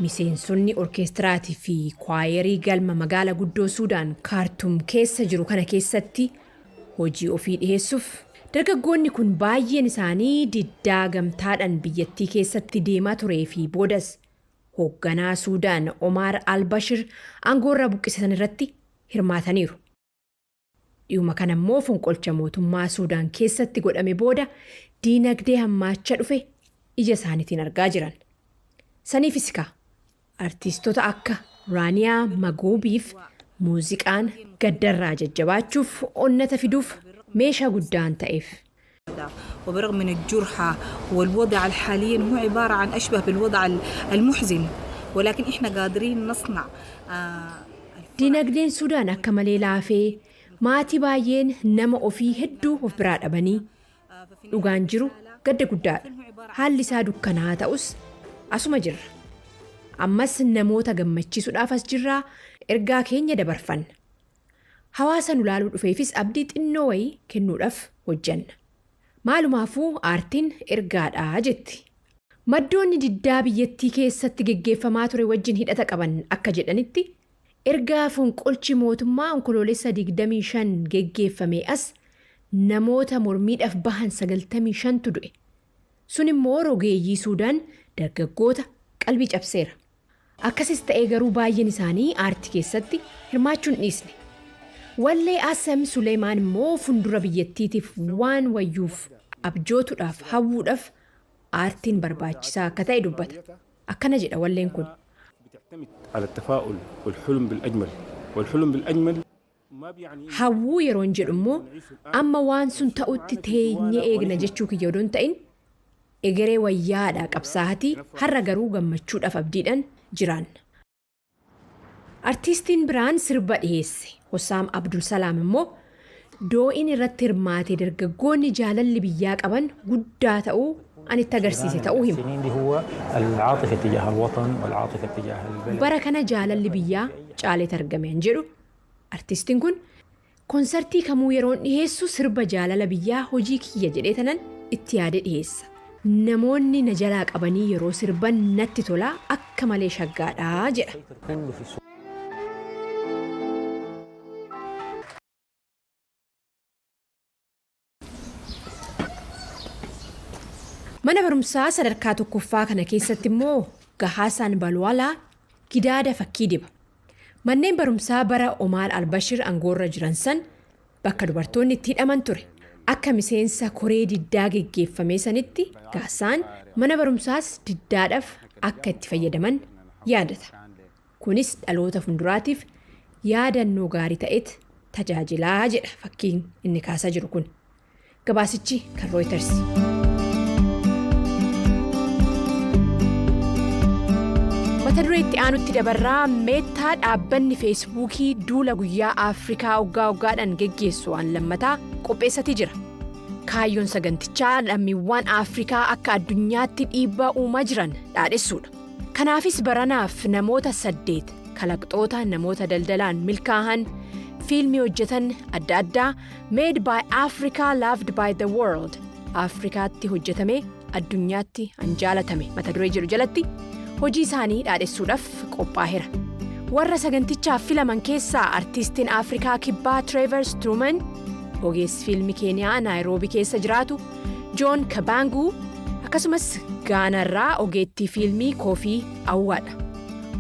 miseensonni orkeestiraatii fi kwaayerii galma magaala guddoo Suudaan Kaartum keessa jiru kana keessatti hojii ofii dhiyeessuuf dargaggoonni kun baay'een isaanii diddaa gamtaadhaan biyyattii keessatti deemaa turee fi boodas hoogganaa Suudaan Omar al-Bashir aangoorra buqqisan irratti hirmaataniiru. Dhiyuma kana immoo fonqolcha mootummaa Suudaan keessatti godhame booda diinagdee hammaacha dhufe ija isaaniitiin argaa jiran. Saniifis artiistota akka Raaniyaa Magoobiif muuziqaan gaddarraa jajjabaachuuf onnata fiduuf meeshaa guddaan ta'eef. وبرغم من الجرحى والوضع الحالي هو عبارة عن أشبه بالوضع المحزن ولكن إحنا قادرين نصنع. diinagdeen Suudaan akka malee laafee maatii baay'een nama ofii hedduu of biraa dhabanii dhugaan jiru gadda guddaadha. Haalli isaa dukkanaa ta'us asuma jirra. Ammas namoota gammachiisuudhaaf as jirraa ergaa keenya dabarfanna. Hawaasa nu laaluu dhufeefis abdii xinnoo wayii kennuudhaaf hojjanna. Maalumaafuu aartiin ergaadhaa jetti. Maddoonni diddaa biyyattii keessatti geggeeffamaa ture wajjin hidhata qaban akka jedhanitti ergaa fonqolchi mootummaa onkoloolessa 25 geggeeffame as namoota mormiidhaaf bahan 95tu du'e. Sun immoo rogeeyyii Suudaan dargaggoota qalbii cabseera. Akkasis ta'ee garuu baay'een isaanii aartii keessatti hirmaachuun dhiisne. Wallee Asam Suleemaan immoo fundura biyyattiitiif waan wayyuuf abjootuudhaaf hawwuudhaaf aartiin barbaachisaa akka ta'e dubbata. Akkana jedha walleen kun. Hawwuu yeroon jedhu immoo amma waan sun ta'utti teenyee eegna jechuu kiyya odoon ta'in egeree wayyaadhaa qabsaatii har'a garuu gammachuudhaaf abdiidhaan jiraanna. Artiistiin biraan sirba dhiyeesse Hossaam Abdulsalaam immoo doo'in irratti hirmaatee dargaggoonni jaalalli biyyaa qaban guddaa ta'uu anitti agarsiise ta'uu hima. Bara kana jaalalli biyyaa caaleet argameen jedhu artiistiin kun konsartii kamuu yeroon dhiyeessu sirba jaalala biyyaa hojii kiyya jedhee tanan itti yaade dhiyeessa. Namoonni na jalaa qabanii yeroo sirban natti tolaa akka malee shaggaadhaa jedha. Mana barumsaa sadarkaa tokkoffaa kana keessatti immoo Gahaasaan Balwalaa gidaada fakkii diba. Manneen barumsaa bara Omar al-Bashir aangoorra jiran san bakka dubartoonni itti hidhaman ture. Akka miseensa koree diddaa geggeeffamee sanitti Gahaasaan mana barumsaas diddaadhaaf akka itti fayyadaman yaadata. Kunis dhaloota fuulduraatiif yaadannoo gaarii ta'etti tajaajilaa jedha fakkiin inni kaasaa jiru kun. Gabaasichi kan Reuters. Mata duree itti aanutti dabarraa meettaa dhaabbanni feesbuukii duula guyyaa Afrikaa waggaadhaan geggeessu waan lammataa qopheessatii jira. Kaayyoon sagantichaa lammiiwwan Afrikaa akka addunyaatti dhiibbaa uumaa jiran dhaadheessuudha. Kanaafis baranaaf namoota 8 kalaqxoota namoota daldalaan milkaa'an fiilmii hojjetan adda addaa made by Africa loved by the world Afrikaatti hojjetame addunyaatti jaalatame mata duree jedhu jalatti hojii isaanii dhaadheessuudhaaf qophaa'eera. Warra sagantichaaf filaman keessaa artiistiin Afrikaa kibbaa Trevor Struman, ogeessi fiilmii Keeniyaa Naayiroobii keessa jiraatu John Kabangu akkasumas Gaanarraa ogeettii fiilmii Koofii Awwaadha.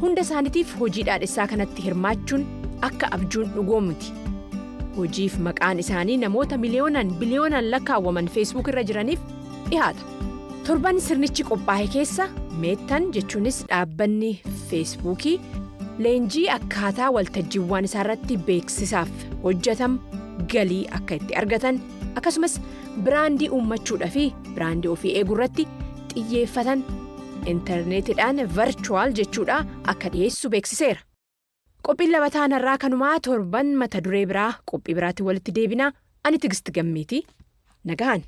Hunda isaaniitiif hojii dhaadheessaa kanatti hirmaachuun akka abjuun dhugoomuti. Hojiif maqaan isaanii namoota biliyoonaan lakkaawwaman Facebook irra jiraniif dhihaata. Torban sirnichi qophaa'e keessa meettan jechuunis dhaabbanni feesbuukii leenjii akkaataa waltajjiiwwan isaarratti beeksisaaf hojjetam galii akka itti argatan akkasumas biraandii uummachuudhaa fi biraandii ofii eeguurratti xiyyeeffatan intarneetidhaan virtual jechuudha akka dhiyeessu beeksiseera. Qophiin labataan irraa kanumaa torban mata duree biraa qophii biraatti walitti deebinaa ani Tigist Gammeetii nagahan.